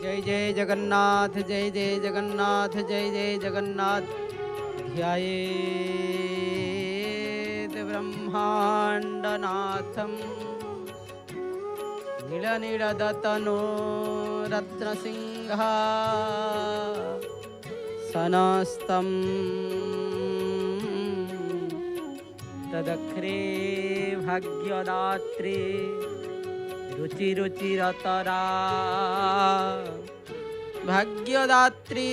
जय जय जगन्नाथ जय जय जगन्नाथ जय जय जगन्नाथ। ध्यायेत् ब्रह्माण्डनाथं नीलनीलदतनो रत्नसिंहा सनस्तं तदख्रे भाग्यदात्री रुचिरुचिरतरा भाग्यदात्री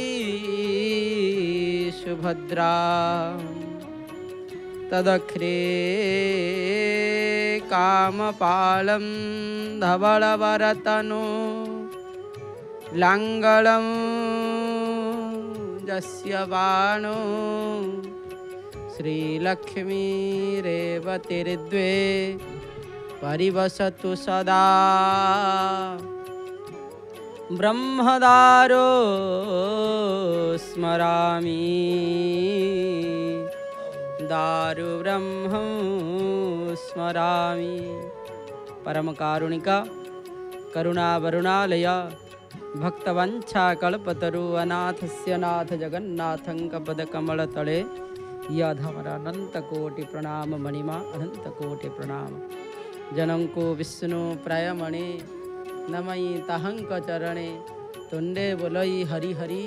सुभद्रा तदख्रे कामपालं धवलवरतनु लाङ्गलं यस्य बाणो श्रीलक्ष्मीरेवतिर्द्वे परिवसतु सदा। ब्रह्मदारो स्मरामि दारु ब्रह्म स्मरामि। परम कारुणिका करुणावरुणालय भक्तवंशाकल्पतरु अनाथस्य नाथ जगन्नाथं कपदकमलतले यधमरनंतकोटि प्रणाम मणिमा अनंतकोटि प्रणाम। जनंको विष्णु प्रायमणे नमयि तहंक चरणे तुंडे बोलई हरि हरि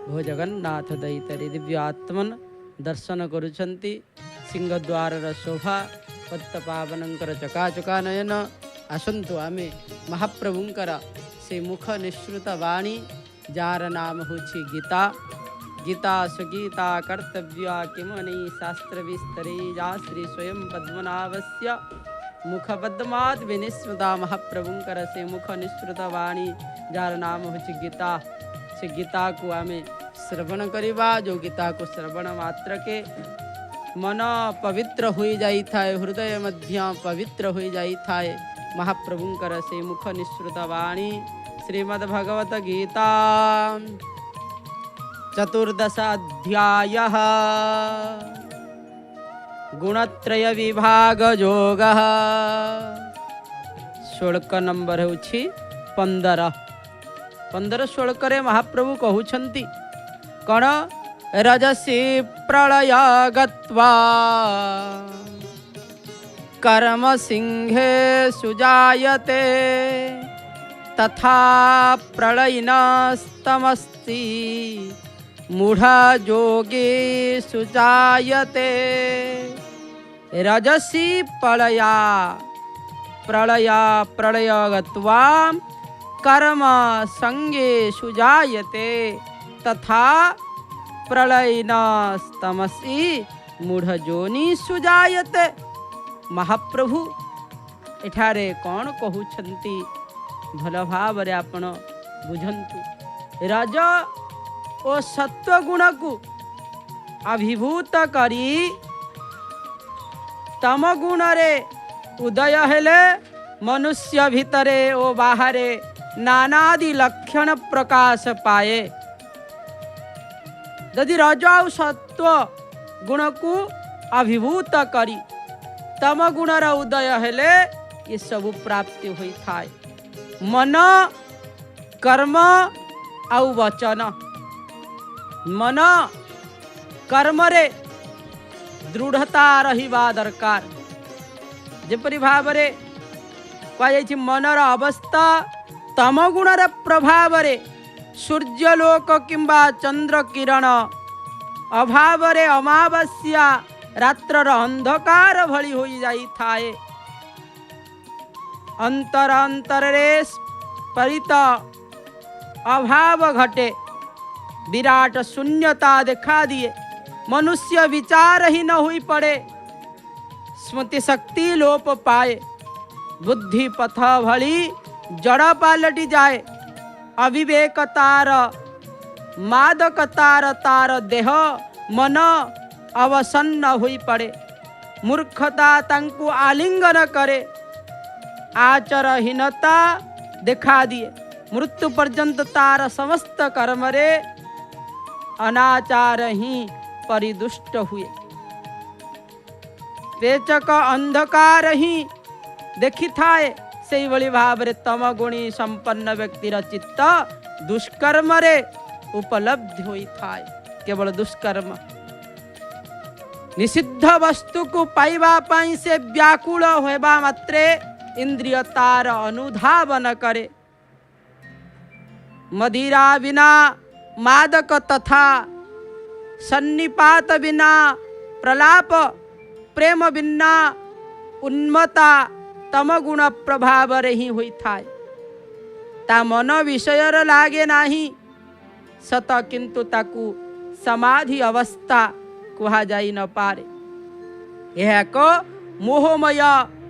भो जगन्नाथ दैतरी। दिव्य आत्मन दर्शन करुछंती सिंहद्वार शोभा पत्त पावनंकर चकाचका नयन। आसंतु आमे महाप्रभुंकर से मुख निश्रुत वाणी जार नाम होछि गीता। गीता सुगीता कर्तव्या किमनि शास्त्र विस्तरे जा श्री स्वयं पद्मनाभस्य मुख पद्मात् विनिस्मृता। महाप्रभुंकर से मुख निश्रुत वाणी जार नाम होछि गीता। से गीता को आमे श्रवण करिबा। जो गीता को श्रवण मात्र के मन पवित्र होई जाई थाए, हृदय मध्य पवित्र होई जाई थाए। महाप्रभुंकर से मुख निश्रुत वाणी श्रीमद्भगवत गीता चतुर्दश अध्यायः गुणत्रय विभाग योगः। श्लोक नंबर होछि 15 श्लोक रे महाप्रभु कहउछंती कण रजसी प्रलय गत्वा कर्म सिंहे सुजायते तथा प्रलयिनस्तमस्ति मूढ़ा जोगे सुजायते। रजसी प्रलया प्रलय गत्वा कर्म संगे सुजायते तथा प्रलयिनस्तमसि मूढ़ जोनि सुजायते। महाप्रभु एठारे कौन कहउछंती भल भाव रे आपण बुझंतु। रज ओ सत्व गुण को अभिभूत करी तम गुण रे उदय हेले मनुष्य भितरे ओ बाहरे नानादि लक्षण प्रकाश पाए। यदि रज और सत्व गुण को अभिभूत करी तम गुण रा उदय हेले ये सब प्राप्ति होई थाए। मन कर्म आउ वचन मन कर्म रे दृढ़ता रहिबा दरकार। जेपरि भाव रे कहि मनर अवस्था तम गुणर प्रभाव रे सूर्यलोक किंबा चंद्र किरण अभाव रे अमावस्या रात्रर अंधकार भली होई जाई थाए। अंतर अंतर रे परित अभाव घटे विराट शून्यता देखा दिए। मनुष्य विचार ही न हुई पड़े, स्मृति शक्ति लोप पाए, बुद्धि पथ भली जड़ पालटी जाए। अविवेकतार मादकतार तार देह मन अवसन्न हुई पड़े। मूर्खता तांकु आलिंगन करे, आचरहीनता देखा दिए। मृत्यु पर्यंत तार समस्त कर्म रे अनाचार ही परिदुष्ट हुए। पेचक अंधकार ही देखी थाए, से भाव में तमगुणी संपन्न व्यक्तिर चित्त दुष्कर्म रे उपलब्धि होई थाए। केवल दुष्कर्म निषिद्ध वस्तु को पाइबा पाई से व्याकुल होबा मात्रे इंद्रिय तार अनुधावन करे। मदिरा बिना मादक तथा सन्निपात बिना प्रलाप प्रेम बिना उन्मता तमगुण प्रभाव रे ही होई थाए। ता मन विषयर लागे नाही सत किंतु ताकू समाधि अवस्था कुहा जाई न पारे। यह एक मोहमय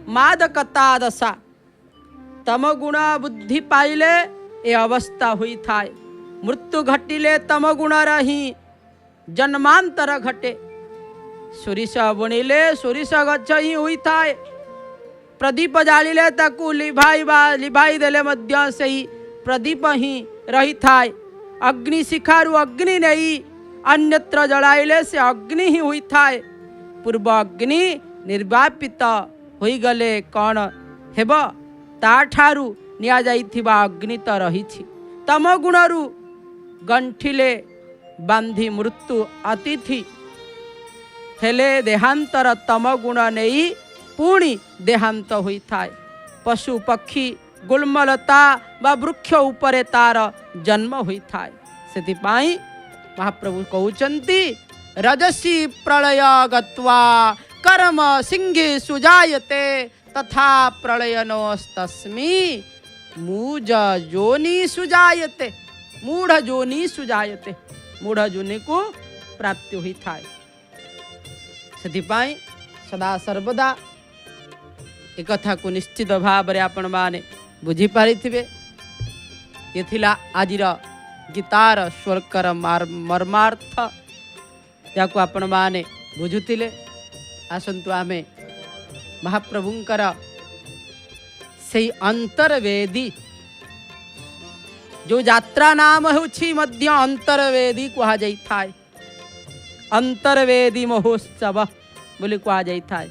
मादकता दशा। तमगुण बुद्धि पाइले ए अवस्था हुई थाए। मृत्यु घटिले तमगुण रही जन्मांतर घटे। सोरिष बुणिले सोरिष गछ ही हुई थाए। प्रदीप जालिले ताकू लिभाई देले मध्य सही प्रदीप ही रही थाए। अग्नि शिखारु अग्नि नहीं अन्यत्र जलाइले से अग्नि ही हुई थाए। पूर्व अग्नि निर्वापित होई गले कौन हेब ताठारु निया जाइथिबा अग्नि तो रहिछि। तम गुणरु गंठिले बांधी मृत्यु अतिथि हेले देहांतर तम गुण नहीं पुणी देहांत होई थाए। पशु पक्षी गुल्मलता बा वृक्ष उपरे तार जन्म होई थाए। सेथिपाई महाप्रभु कहउचंती रजसी प्रलय गत्वा कर्म सिंहे सुजायते तथा प्रलयनोस्तस्मि मूढ़ जोनि सुजायते। मूढ़ जोनि सुजायते। मूढ़ जोनि को प्राप्ति हुई थाए। सेथिपाई सदा सर्वदा एक कथा को निश्चित भाव में आपण माने बुझी पारिथिबे। ये थिला आजिर गीतार स्वर्कर मर्मार्थ याकु आपण माने बुझुतिले। आसंतु आमे महाप्रभुंकर से अंतर्वेदी जो यात्रा नाम होछि मध्य अंतर्वेदी कहा जाई थाए। अंतर्वेदी महोत्सव बोली कहा जाई थाए।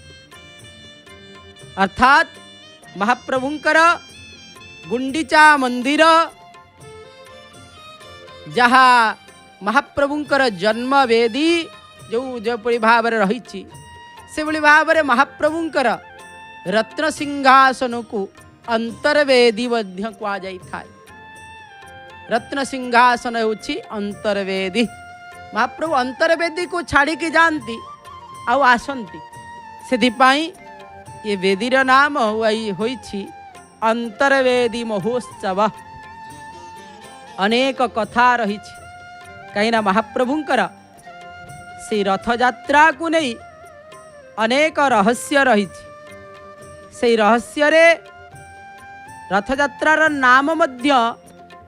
अर्थात महाप्रभुंकर गुंडीचा मंदिर जहाँ महाप्रभुंकर जन्म वेदी जो भाव रही से भाव में महाप्रभुंकर रत्न सिंहासन को अंतर्वेदी मध्य कहा जाई थाए। रत्न सिंहासन होछि अंतर्वेदी। महाप्रभु अंतर्वेदी को छाड़ी के जानती आउ आसंती। सेथिपाई ये वेदीर नाम होइछि अंतर्वेदी महोत्सव। अनेक कथा रही कहीं महाप्रभुंकर से रथ यात्रा को नहीं अनेक रहस्य रही। से रहस्य रे रथ यात्रार नाम मध्य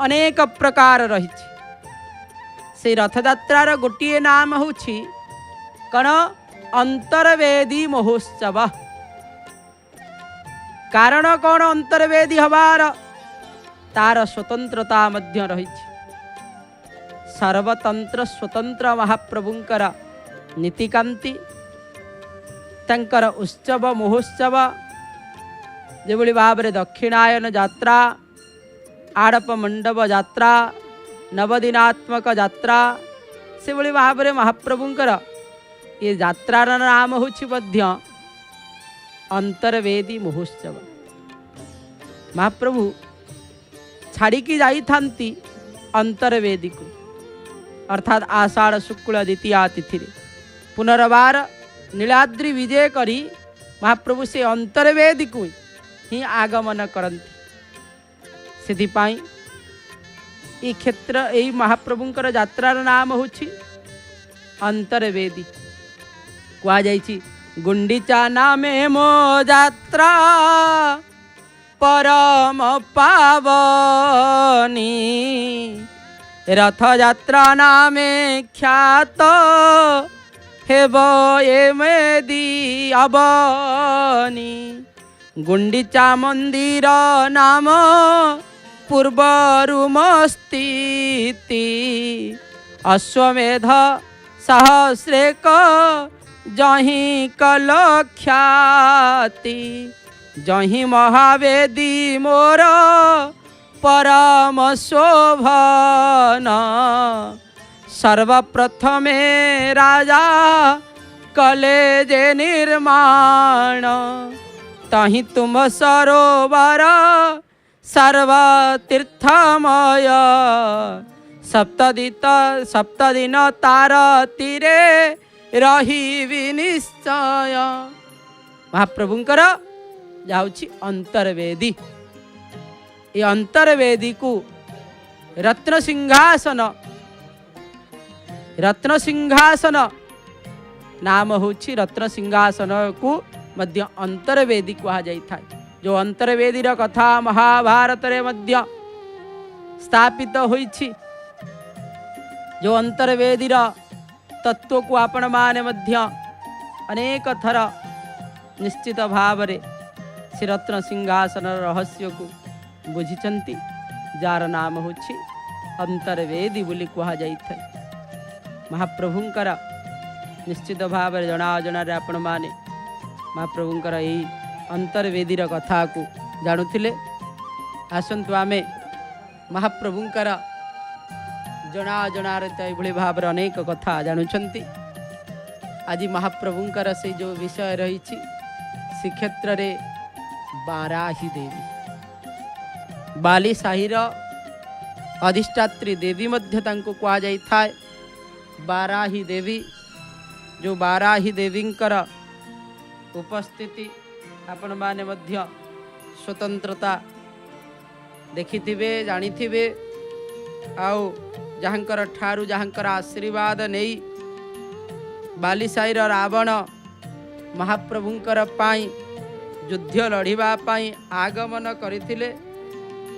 अनेक प्रकार रही। से रथ यात्रार गोटे नाम होछि कण अंतर्वेदी महोत्सव। कारण कौन अंतर्वेदी हबार तार स्वतंत्रता मध्य रही। सर्वतंत्र स्वतंत्र महाप्रभुंकर नीतिकांति तंकर उत्सव महोत्सव जो भाव में दक्षिणायन यात्रा आड़प मंडप यात्रा नवदिनात्मक यात्रा से भाव में महाप्रभुंकर ये यात्रार नाम होछि मध्य अंतर्वेदी महोत्सव। महाप्रभु छाड़ी की जाई थांती अंतर्वेदी को अर्थात आषाढ़ शुक्ल द्वितीया तिथि पुनर्बार नीलाद्रि विजय करी महाप्रभु से अंतर्वेदी को ही आगमन करती। सेथिपाई ये क्षेत्र यही महाप्रभुंकर यात्रार नाम होछि अंतर्वेदी। कहा जाइछि गुंडीचा नामे मो यात्रा परम पावनी रथ यात्रा नामे ख्यात हेब एमेदी अबनी। गुंडीचा मंदिर नाम पूर्वरुमस्थिति अश्वमेध सहस्रेक जहीं कल ख्याति जही महावेदी मोर परम शोभन सर्वप्रथमे राजा कले जे निर्माण तही तुम सरोवर सर्वतीर्थमय सप्तदिन तार तीरे रही निश्चय। महाप्रभुंकर जाउछि अंतर्वेदी। ये अंतर्वेदी को रत्न सिंहासन नाम होछि। रत्न सिंहासन को मध्य अंतर्वेदी कहा जाई था। जो अंतर्वेदी रा कथा महाभारत रे मध्य स्थापित होइछि। जो अंतर्वेदी रा तत्व को आपण माने मध्य अनेक थर निश्चित भाव रे श्री रत्न सिंहासन रहस्य को बुझिचंती, जार नाम होछि अंतर्वेदी बोली कहा जाई था। महाप्रभुंकर निश्चित भाव रे जना रे आपण माने महाप्रभुंकर यही अंतर्वेदी कथा को जानुथिले। आसंतु आमे महाप्रभुंकर जना रे भली भाव अनेक कथा जानुछंती। आज महाप्रभुंकर से जो विषय रही श्रीक्षेत्र रे बाराही देवी बाली साहिर अधिष्ठात्री देवी मध्य तांको कहा जाई था। बाराही देवी जो बाराही देवींकर उपस्थिति आपण माने मध्य स्वतंत्रता देखिथिबे जानिथिबे। आउ जहाँकर ठारू जहाँकर आशीर्वाद नहीं बालीसाईर रावण महाप्रभुंकर पाई युद्ध लड़िबा पाई आगमन करथिले।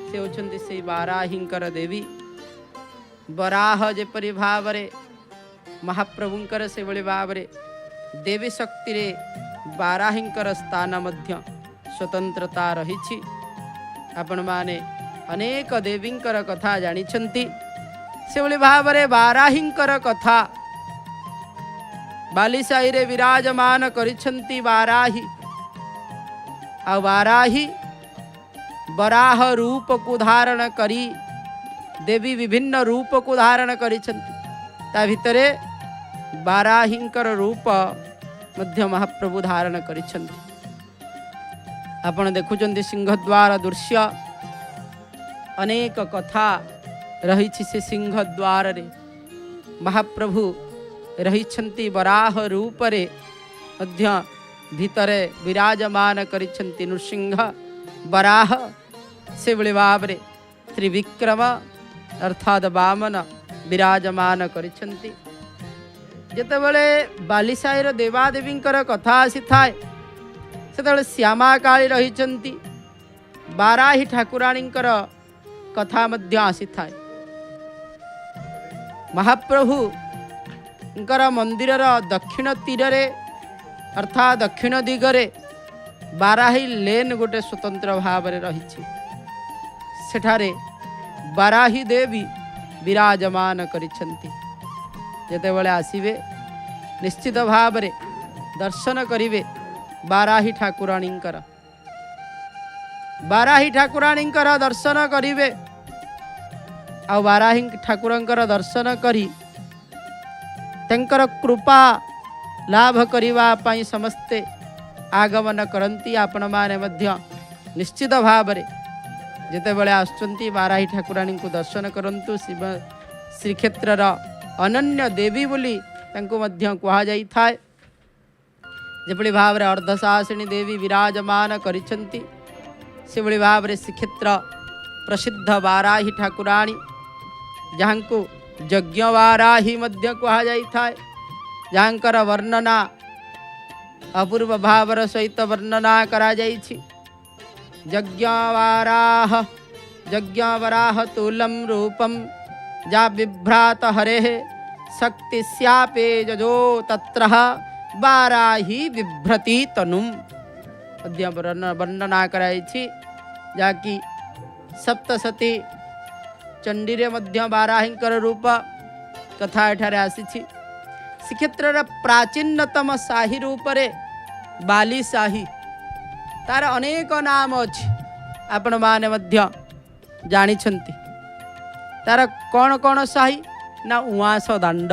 से होचंती से बाराहींकर देवी। बराह जेपरि भावरे महाप्रभुंकर से बड़ी भावरे देवी शक्ति रे बाराहींकर स्थान मध्य स्वतंत्रता रही। आपण माने अनेक देवींकर कथा जानिछंती। से बड़ी भावरे बाराहींकर कथा बालीसाई रे विराजमान करिछंती बाराही। आ बाराही बराह रूप को धारण करी देवी विभिन्न रूप को धारण करिछंती। ता भितरे बाराहींकर रूप मध्य महाप्रभु धारण करिछंती। आपण देखुचंती सिंहद्वार दृश्य अनेक कथा रही से सिंहद्वार रे महाप्रभु रहिछंती बराह रूप रे मध्य भितरे विराजमान करिछंती। नृसिंह बराह से बड़े भाव रे त्रिविक्रम अर्थात वामन विराजमान करिछंती। जेतेबेले बालीसाईर देवादेवींकर कथा आसी थाए सेतेबेले श्यामा काली रहिछंती। बाराही ठाकुराणींकर कथा मध्य आसी थाए। महाप्रभु मंदिर दक्षिण तीर रे अर्थात दक्षिण दिगरे बाराही लेन गोटे स्वतंत्र भाव रे रही। सेठारे बाराही देवी विराजमान करिछंती। जेतेबेले आसीबे निश्चित भाव रे दर्शन करिवे बाराही ठाकुराणींकर दर्शन करिवे। आ बाराही ठाकुरंकर दर्शन करी तंकर कृपा लाभ करिवा पाई समस्ते आगमन करंती। आपण माने मध्य निश्चित भाव रे जेतेबेले आसुचंती बाराही ठाकुराणी को दर्शन करंतु। शिव श्रीक्षेत्रर अनन्य देवी बोली तांको मध्य कहा जाई थाए। जेपड़ी भाव रे अर्धसासिनी देवी विराजमान करिछंती से बड़ी भाव रे श्रीक्षेत्र प्रसिद्ध बाराही ठाकुराणी जहाँको यज्ञ बाराही मध्य कहा जाई थाए। जहाँकर वर्णना अपूर्व भावर सहित वर्णना करा जाइछि। यज्ञवराह तुलम रूपम जा बिभ्रात हरे शक्ति स्यापे जजो तत्र बाराही बिभ्रति तनुम अद्य वर्णना कराइछि। जाकि सप्तशती चंडी रे मध्य बाराहींकर रूप कथा एठारे आसीछि। श्रीक्षेत्र प्राचीनतम शाही रूप रे बाली शाही तार अनेक नाम अच्छी आपण माने मध्य जानी छंती। तार कौन कौन साही ना उआस दांड।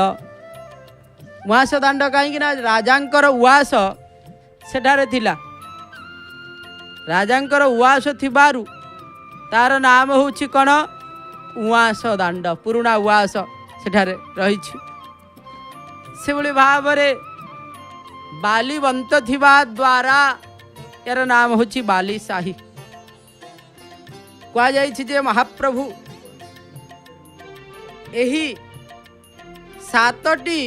उआस दांड कहीं राजांकर उआस सेठारे थिला। राजांकर उआस थिबारु तार नाम होछि कौन उआस दांड। पुराणा उआस सेठारे रहिछि। से भली भावरे बालीवंत थिबा द्वारा यार नाम होछि बाली साही। कह जाइछि जे महाप्रभु एही सातटी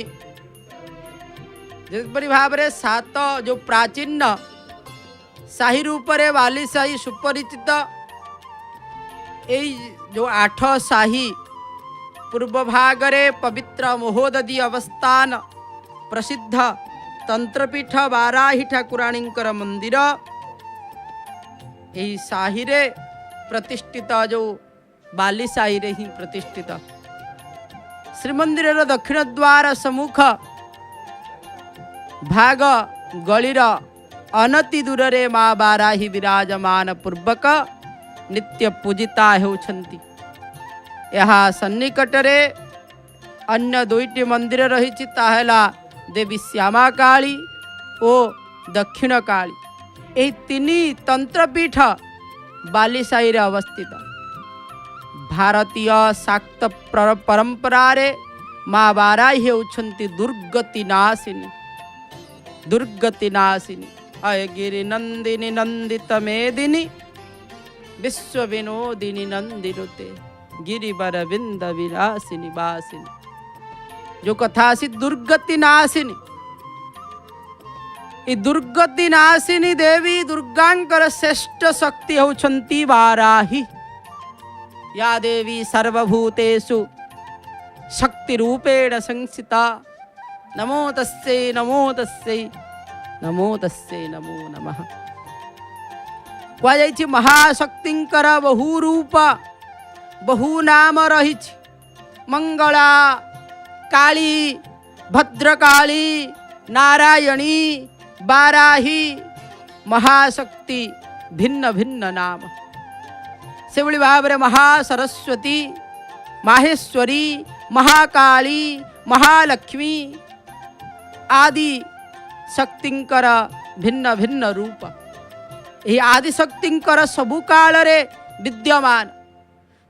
जिपरि भावरे सात जो प्राचीन साही रूपरे बाली साही सुपरिचित एई जो 8 साही पूर्व भागरे पवित्र महोदधी अवस्थान प्रसिद्ध तंत्रपीठ बाराही ठाकुराणींकर मंदिर यही साही रे प्रतिष्ठित जो बाली साही रे ही प्रतिष्ठित। श्रीमंदिर दक्षिण द्वार सम्मुख भाग गलीर अनति दूर रे माँ बाराही विराजमान पूर्वक नित्य पूजिता होउछंती। यहाँ सन्निकटरे अन्य 2टी मंदिर रही ताहला देवी श्यामा काली और दक्षिण काली। यही 3 तंत्रपीठ बालीसाही रे अवस्थित। भारतीय शाक्त परंपरा रे माँ बाराही होउछंती दुर्गति नाशिनी। दुर्गति नाशिनी अय गिरि नंदिनी नंदित मेदिनी विश्व विनोदिनी नंदिनुते गिरिवर विंद विलासिनी वासिनी। जो कथा सी दुर्गति नाशिनी, ई दुर्गति नाशिनी देवी दुर्गांकर श्रेष्ठ शक्ति होउछंती बाराही। या देवी सर्वभूतेषु शक्ति रूपेण संस्थिता। नमो तस्यै नमो तस्यै नमो तस्यै नमो नमः। कह जाइछि महाशक्तिंकर बहु रूप बहु नाम रही। मंगला काली भद्रकाली नारायणी बाराही महाशक्ति भिन्न भिन्न नाम। से भली भाव रे महासरस्वती माहेश्वरी महाकाली महालक्ष्मी आदि शक्तिंकर भिन्न भिन्न रूप। यही आदि शक्तिंकर सबु काल रे विद्यमान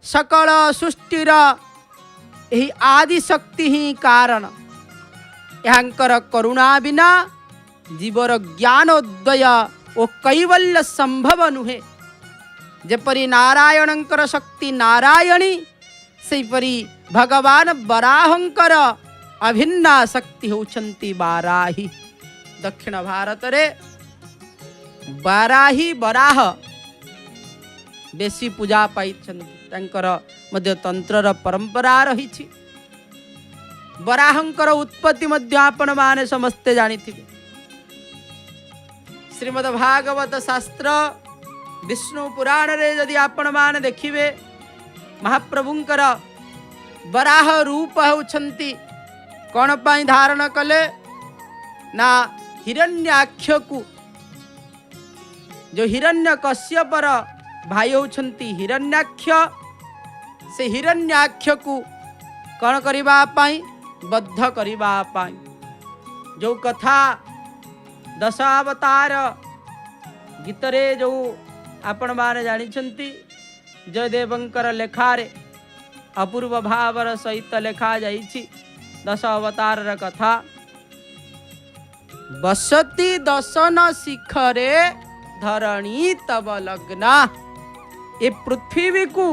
सकल सृष्टिर यही आदि शक्ति ही कारण। यांकर करुणा बिना जीवर ज्ञानोदय ओ कैवल्य संभव नुहे। जेपरी नारायणंकर शक्ति नारायणी सेपरी भगवान बराहंकर अभिन्ना शक्ति होउछंती बाराही। दक्षिण भारत रे बाराही बराह बेसी पूजा पाइछंती। तांकर मध्य तंत्रर परंपरा रही। बराहंकर उत्पत्ति मध्य आपण माने समस्ते जानिथिबे। श्रीमद् भागवत शास्त्र विष्णु पुराण रे यदि आपण माने देखिबे महाप्रभुंकर बराह रूप होउछंती कौन पाई धारण कले ना हिरण्याक्ष को जो हिरण्य कश्यपर भाई होउछंती हिरण्याक्ष से हिरण्याक्ष को कौन करिबा पाई बद्ध करिबा पाई। जो कथा दशावतार गीतरे जो आपण माने जानिछंती जयदेवंकर लेखारे अपूर्व भावर सहित लेखा जाइछि। दश अवतार कथा बसती दशन शिखरे धरणी तब लग्ना। ये पृथ्वी को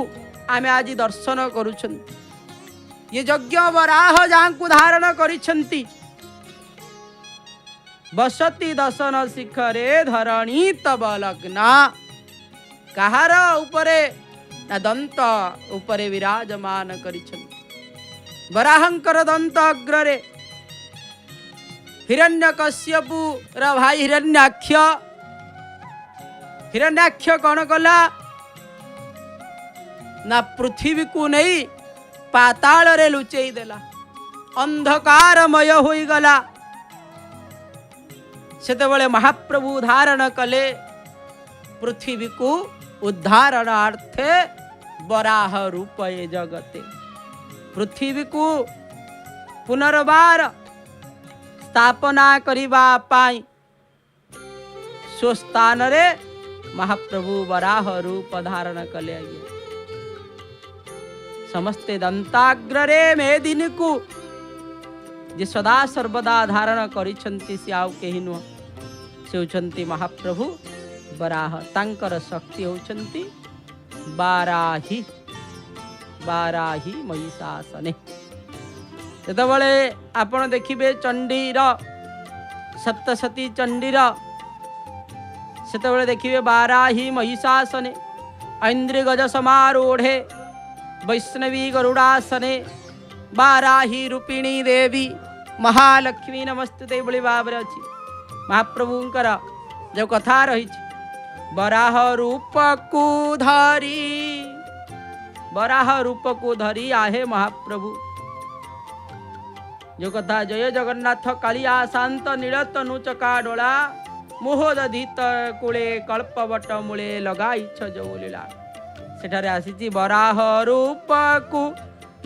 आमे आज दर्शन करुछन। ये यज्ञ वराह जहाँ को धारण करिछंती। बसती दशन शिखरे धरणी तब लग्ना। कहार उपरे ना दंत उपरे विराजमान करिछंती। वराहंकर दंत अग्रे हिरण्यकश्यपु रा भाई हिरण्याक्ष। हिरण्याक्ष कौन कला ना पृथ्वी को नहीं पाताल रे लुचेई देला। अंधकारमय होई गला। सेतेबेले महाप्रभु धारण कले पृथ्वी को उद्धारणार्थे बराह रूप ये जगते पृथ्वी को पुनर्बार स्थापना करिबा पाई स्वस्थान रे महाप्रभु बराह रूप धारण कले आइए समस्ते दंताग्र रे मेदिन को जे सदा सर्वदा धारण करिछंती से आउ केहि नुह से होचंती महाप्रभु बराह तांकर शक्ति होचंती बाराही बाराही महिषासने जेतबळे आपण देखिबे चंडीर सप्तशती चंडीर सेतबळे देखिबे बाराही महिषासने ऐन्द्र गज समारूढ़े वैष्णवी गरुड़ासने बाराही रूपिणी देवी महालक्ष्मी नमस्ते बड़ी भाव अच्छी महाप्रभुंकर जो कथा रही बराह रूप को धरी बराह रूप को धरी आहे महाप्रभु जो कथा जय जगन्नाथ कालिया शांत नीलतनु चका डोला मोहदधित कूले कल्पवट मूले लगाइछ जो लीला सेठारे आसीची बराह रूप को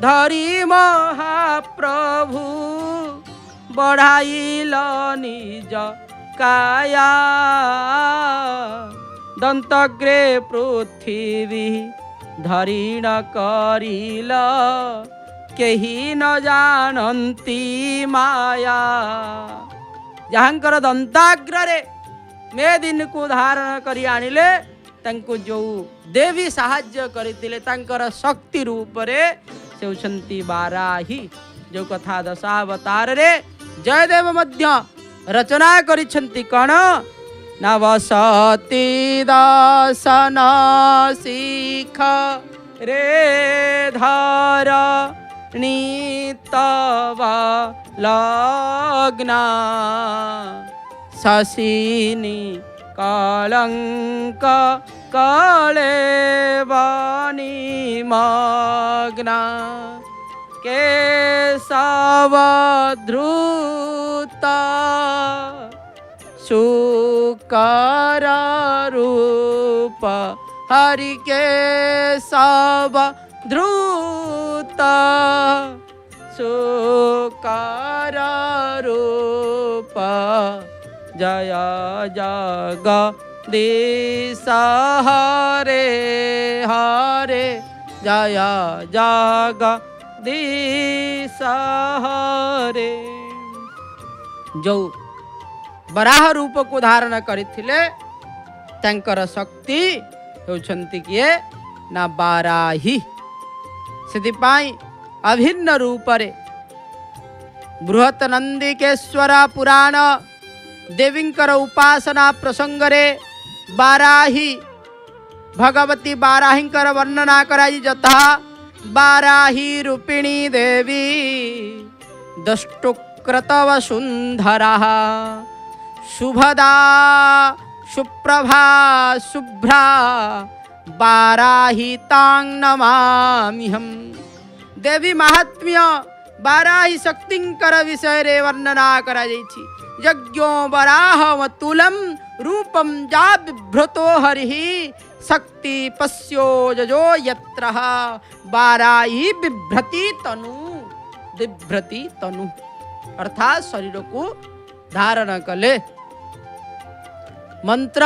धरी महाप्रभु बढ़ाइल निज काया दंतग्रे पृथ्वी धरी न करिल केही न जानती माया जहाँकर दंताग्र रे मे दिन को धारण करी आनिले तांको जो देवी साहाय्य करथिले तांकर शक्ति रूप रे से होचंती बाराही जो कथा दशावतार रे जयदेव मध्य रचना करिछंती कण नवसती दसन शिख रे धर नीतवा लग्ना शशिनी कलंक कलेवानी मग्ना केशव धृता शुकर रूप हरि केशव धृता शुकर रूप जय जग दिश हरे हरे जय जग दिश हरे जो बराह रूप को धारण करथिले तांकर शक्ति होछंती किए ना बाराही सेतिपाई अभिन्न रूप रे बृहत नंदिकेश्वर पुराण देवींकर उपासना प्रसंग रे बाराही भगवती बाराहींकर वर्णना कराई जथा बाराही रूपिणी देवी दष्टुक्रतव सुंदरा शुभदा सुप्रभा शुभ्रा बाराही तांग नमाम्यहम् देवी महात्म्य बाराही शक्तिंकर विषय रे वर्णना करा जाइछि यज्ञो वराहमतुलम रूपम जा बिभ्रतो हरिहि शक्ति पश्यो जजो यत्र बाराही बिभ्रति तनु अर्थात शरीर को धारण कले मंत्र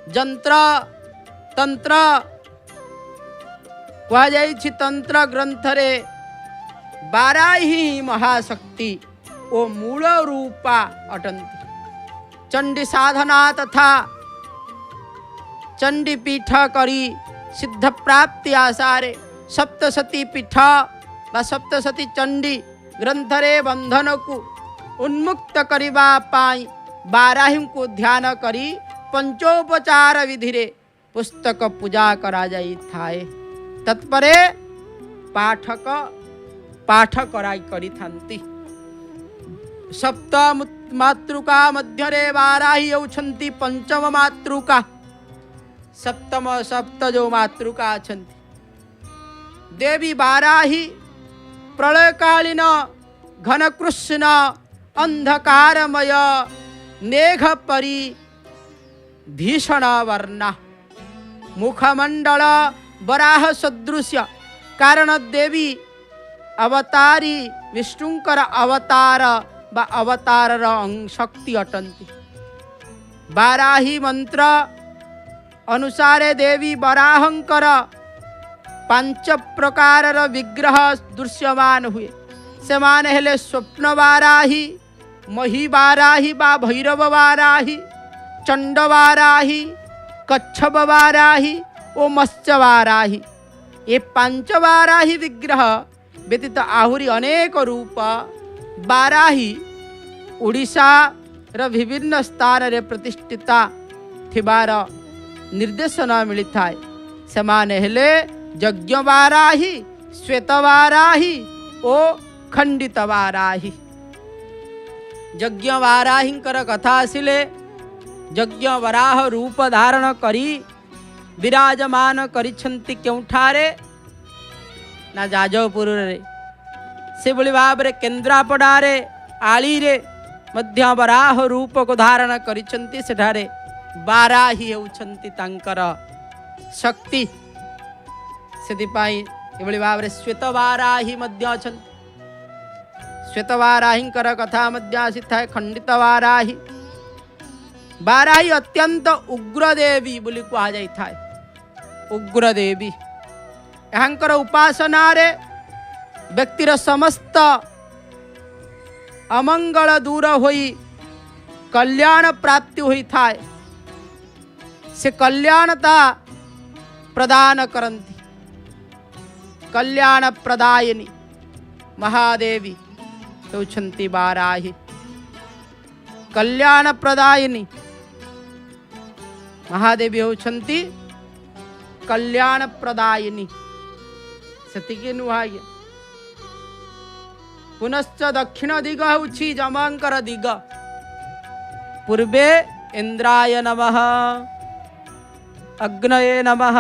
जंत्र तंत्र कह जाइछि तंत्र ग्रंथ रे बाराही महाशक्ति ओ मूल रूपा अटंती चंडी साधना तथा चंडी पीठ करी सिद्ध प्राप्ति आसारे सप्तशती पीठ व सप्तशती चंडी ग्रंथ रे बंधन को उन्मुक्त करिबा पाई बाराही को ध्यान करी पंचोपचार विधि रे पुस्तक पूजा करा जाई थाए तत्परे पाठक पाठ कराई करी थांती सप्त मातृका मध्य रे बाराही होछंती पंचम मातृका सप्तम सप्त जो मातृका अछंती देवी बाराही प्रलयकालीन घनकृष्ण अंधकारमय मेघ परी भीषण वर्णा मुखमंडल वराह सदृश्य कारण देवी अवतारी विष्णुंकर अवतार बा अवतार शक्ति अटंती। बाराही मंत्र अनुसारे देवी वराहंकर पांच प्रकार विग्रह दृश्यमान हुए। से मान हेले स्वप्न बाराही, मही बाराही बा भैरव बाराही, चंड बाराही, कच्छप बाराही और मत्स्य बाराही। ये पांच बाराही विग्रह व्यतीत आहुरी अनेक रूप बाराही ओडिशा र विभिन्न स्थान रे प्रतिष्ठिता थिबार निर्देशन मिलता है। समान हेले यज्ञ बाराही, श्वेत बाराही ओ खंडित बाराही। यज्ञ बाराहींकर कथा आसिले यज्ञ वराह रूप धारण करी विराजमान करिछंती केउठारे ना जाजपुर रे। से भली भाव रे केन्द्रापड़ा रे आली रे मध्य वराह रूप को धारण करिछंती। सेठारे बाराही हेउछंती तांकर शक्ति। सेतिपाई एभली भाव रे श्वेत बाराही मध्य अछंती। श्वेत बाराहींकर कथा मध्य आसीथाय खंडित बाराही। बाराही अत्यंत उग्र देवी बोली कहा जाइथाय। उग्र देवी एहांकर उपासना रे व्यक्तिर समस्त अमंगल दूर होई कल्याण प्राप्ति हुई थाय। से कल्याणता प्रदान करंती। कल्याण प्रदायिनी महादेवी होउछंती बाराही। कल्याण प्रदायिनी महादेवी होउछंती कल्याण प्रदायिनी। सेतिके नुहाय। पुनश्च दक्षिण दिग होउछि जमांकर दिग। पूर्वे इंद्राय नमः, अग्नये नमः।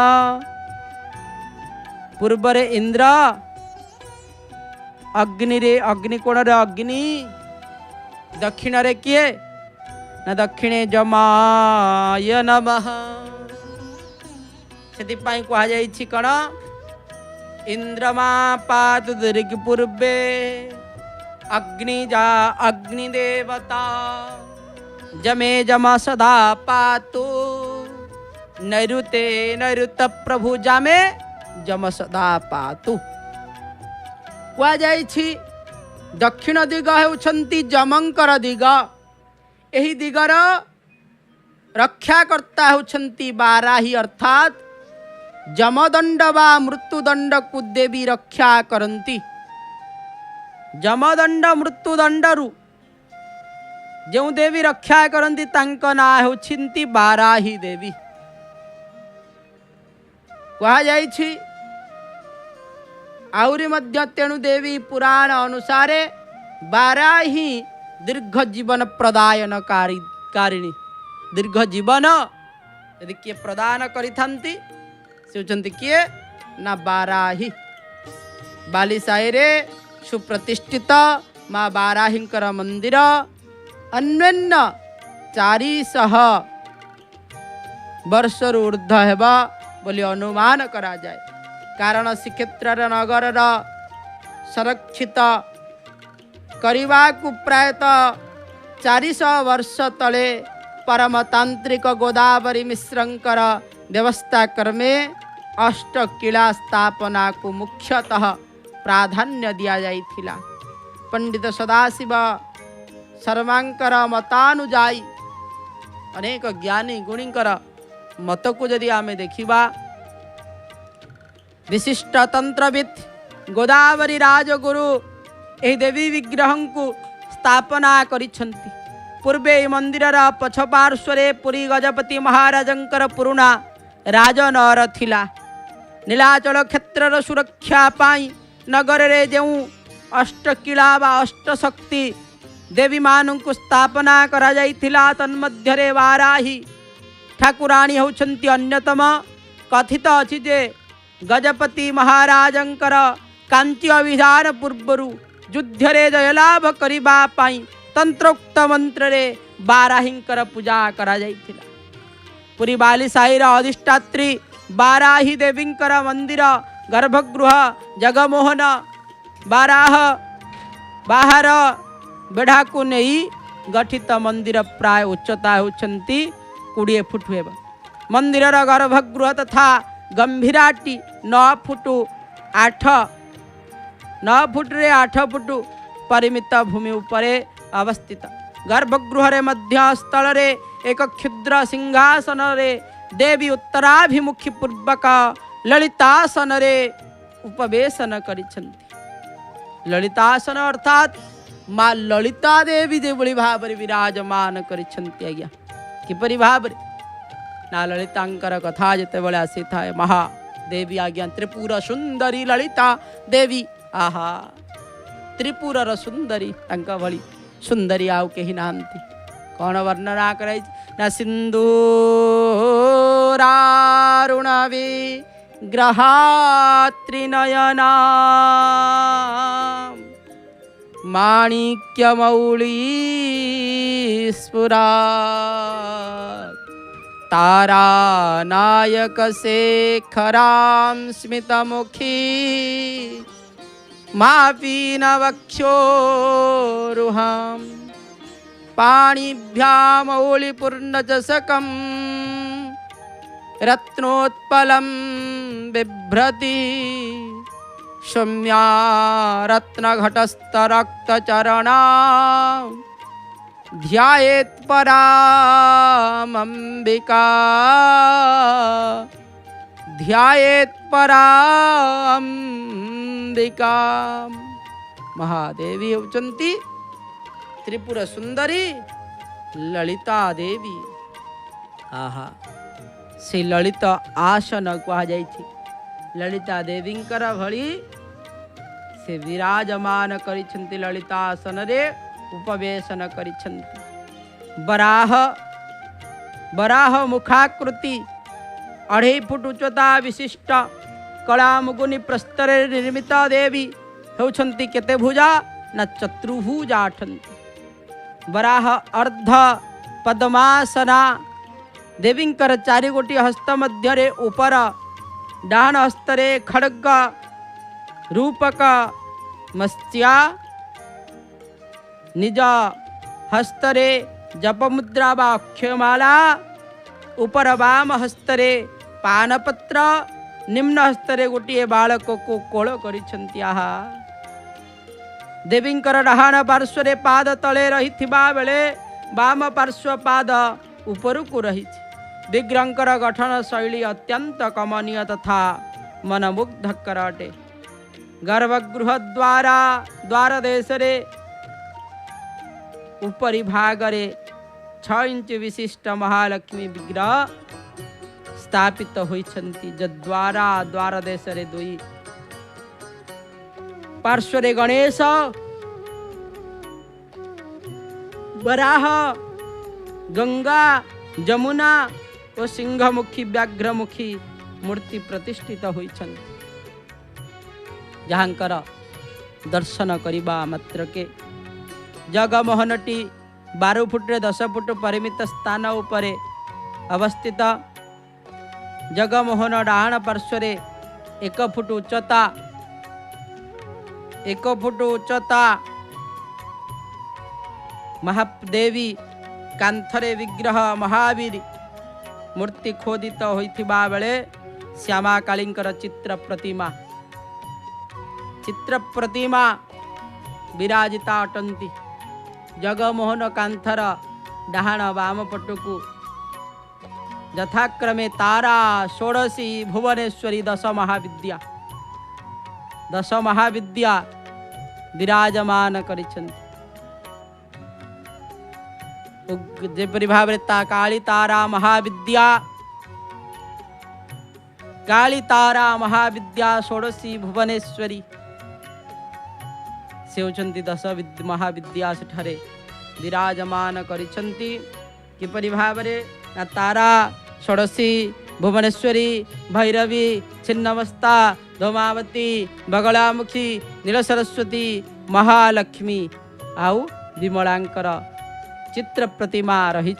पूर्वरे इंद्र, अग्नि रे अग्निकोण रे अग्नि, दक्षिण रे किए न दक्षिणे जमाय नमः। सेतिपाई कहा जाइछि कण इंद्रमा पात दीर्घ पूर्वे अग्निजा अग्निदेवता जमे जम सदा पातु नैऋते नैऋत प्रभु जामे जम सदा पातु। कहा जाइछि दक्षिण दिग हेउछंती जमंकर दिग। एही दिगर रक्षाकर्ता हेउछंती बाराही अर्थात जमदंड बा मृत्युदंड को देवी रक्षा करंती। जमदंड मृत्युदंडरु जो देवी रक्षा करंती तांक ना हेउछंती बाराही देवी। कहा जाइछि आउरी मध्य तेणु देवी पुराण अनुसारे बाराही दीर्घ जीवन प्रदायन कारिणी। दीर्घ जीवन यदि किए प्रदान करिथांती से होचंती किए ना बाराही। बालीसाई रे सुप्रतिष्ठित माँ बाराहींकर मंदिर अन्वेन्न 400 वर्ष ऊर्ध हेबा बोली अनुमान करा जाए। कारण श्रीक्षेत्र नगर संरक्षित करने को प्रायतः 400 वर्ष तले परमतांत्रिक गोदावरी मिश्रंकर व्यवस्था क्रमे अष्टकिला स्थापना को मुख्यतः प्राधान्य दिया जाइथिला। पंडित सदाशिव शर्मांकर मतानुजाई अनेक ज्ञानी गुणींकर मत को यदि आमे देखिबा विशिष्ट तंत्रविद गोदावरी राजगुरु एही देवी विग्रह को स्थापना करिछंती। पूर्वे मंदिरर पछपार्श्वरे पुरी गजपति महाराजंकर पुरुणा राजनगर थिला। नीलाचल क्षेत्रर सुरक्षा पाई नगर रे जो अष्टकिला बा अष्टशक्ति देवी मानू को स्थापना करा जाइथिला तन्मध्य रे वाराही ठाकुराणी होउछंती अन्यतम। कथित अछि जे गजपति महाराजंकर कांची अभिधान पूर्वरु युद्ध रे जयलाभ करिबा पाई तंत्रोक्त मंत्र रे बाराहींकर पूजा करा जाइथिला। पुरी बाली साईर अधिष्ठात्री बाराही देवींकर मंदिर गर्भगृह जगमोहन बाराह बाहर बेढ़ा को नहीं गठित मंदिर प्राय उच्चता होती 20 फुट हे मंदिर गर्भगृह तथा गंभीराटी 9 फुट 8 फुट परिमित भूमि उपरे अवस्थित गर्भगृह रे मध्य स्थल रे एक क्षुद्र सिंहासन रे देवी उत्तराभिमुखी पूर्वक ललितासन रे उपवेशन करिछन्ति। ललितासन अर्थात माँ ललिता देवी जेभली भाव विराजमान करिछन्ति। आज्ञा किपरि भाव ना ललितांकर कथा जेतेबेले आसी थाए महादेवी आज्ञा त्रिपुर सुंदरी ललिता देवी आहा त्रिपुरर सुंदरी तांका भली सुंदरी आउ केही नांती कौन वर्णना कराई ना सिंधु रारुणवी ग्रहात्रिनयना माणिक्यमौली स्फुरा तारा नायक शेखरां स्मितमुखी मापीनवक्षोरुहां पाणिभ्यामौलिपूर्णचषकं रत्नोत्पलं बिभ्रति सौम्या रत्नघटस्थरक्तचरणा ध्यायेत् परामंबिका ध्यायेत् परामंबिका। महादेवी होचंती त्रिपुर सुंदरी ललिता देवी। आहा से ललित आसन कहा जाइछि ललिता देवींकर भली से विराजमान करिछन्ति ललितासन रे उपवेशन करिछन्ति। बराह मुखाकृति 2.5 फुट उच्चता विशिष्ट कला मुगुनि प्रस्तरे निर्मित देवी होछन्ति केते भुजा न चतुर्भुजा अठन्ति। बराह अर्ध पद्मासना देवींकर 4 गोटी हस्त मध्यरे ऊपर डाहन हस्तरे खड्ग रूपक मत्स्या निज हस्तरे जपमुद्रा वा अक्षयमाला ऊपर वाम हस्तरे पानपत्र निम्न हस्तरे गोटे बालक को कोल करिछन्ति। आहा देवींकर डाहाण पार्श्वरे पाद तले रहिथिबा बेले वाम पार्श्व पाद उपरकू रहिछि। विग्रहंकर गठन शैली अत्यंत कमनीय तथा मनमुग्धकर अटे। गर्भगृह द्वार देशरे उपरी भागरे 6 इंच विशिष्ट महालक्ष्मी विग्रह स्थापित होइछन्ति। जद्वारा द्वार देशरे 2 पार्श्वरे गणेश वराह गंगा जमुना और सिंहमुखी व्याघ्रमुखी मूर्ति प्रतिष्ठित होइछन्ति। जहाँकर दर्शन करिबा मात्र के जगमोहनटी 12 फुट 10 फुट परिमित स्थान उपरे अवस्थित। जगमोहन डाहाण पार्श्वरे 1 फुट उच्चता महादेवी कांथरे विग्रह महावीर मूर्ति खोदित होइथिबा बेले श्यामा कालींकर चित्र प्रतिमा विराजिता अटंती। जगमोहन कांथर डाहाण वाम पटकू यथाक्रमे तारा षोडशी भुवनेश्वरी 10 महाविद्या विराजमान करिछन्ति। जेपरि भावरे काली तारा महाविद्या षोडशी भुवनेश्वरी से होचन्ति 10 महाविद्या सेठारे विराजमान करिछन्ति। किपरि भावरे ना तारा षोडशी भुवनेश्वरी भैरवी छिन्नमस्ता धौमावती बगलामुखी नील सरस्वती महालक्ष्मी आउ विमलांकर चित्र प्रतिमा रही।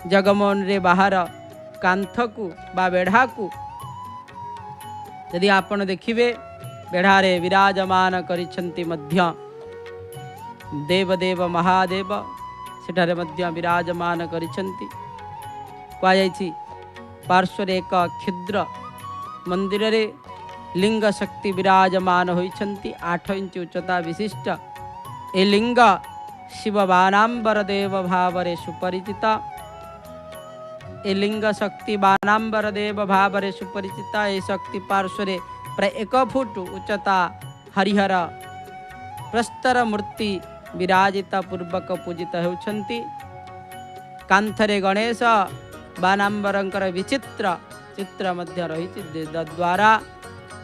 जगमोहन रे बाहर कांथ को बा बेढ़ा को यदि आपण देखिबे बेढ़ारे विराजमान करिछंती मध्य देवदेव महादेव सेठारे मध्य विराजमान करिछंती। कहा जायछि पार्श्वरे एक क्षुद्र मंदिर रे लिंग शक्ति विराजमान होइछंती। 8 इंच उच्चता विशिष्ट ए लिंग शिव बानांबर देव भावरे सुपरिचिता। ए लिंग शक्ति बानांबर देव भावरे सुपरिचिता। ए शक्ति पार्श्वरे प्राय 1 फुट उच्चता हरिहर प्रस्तर मूर्ति विराजिता पूर्वक पूजित होउछंती। कांथरे गणेश बानांबरंकर विचित्र चित्र मध्य रही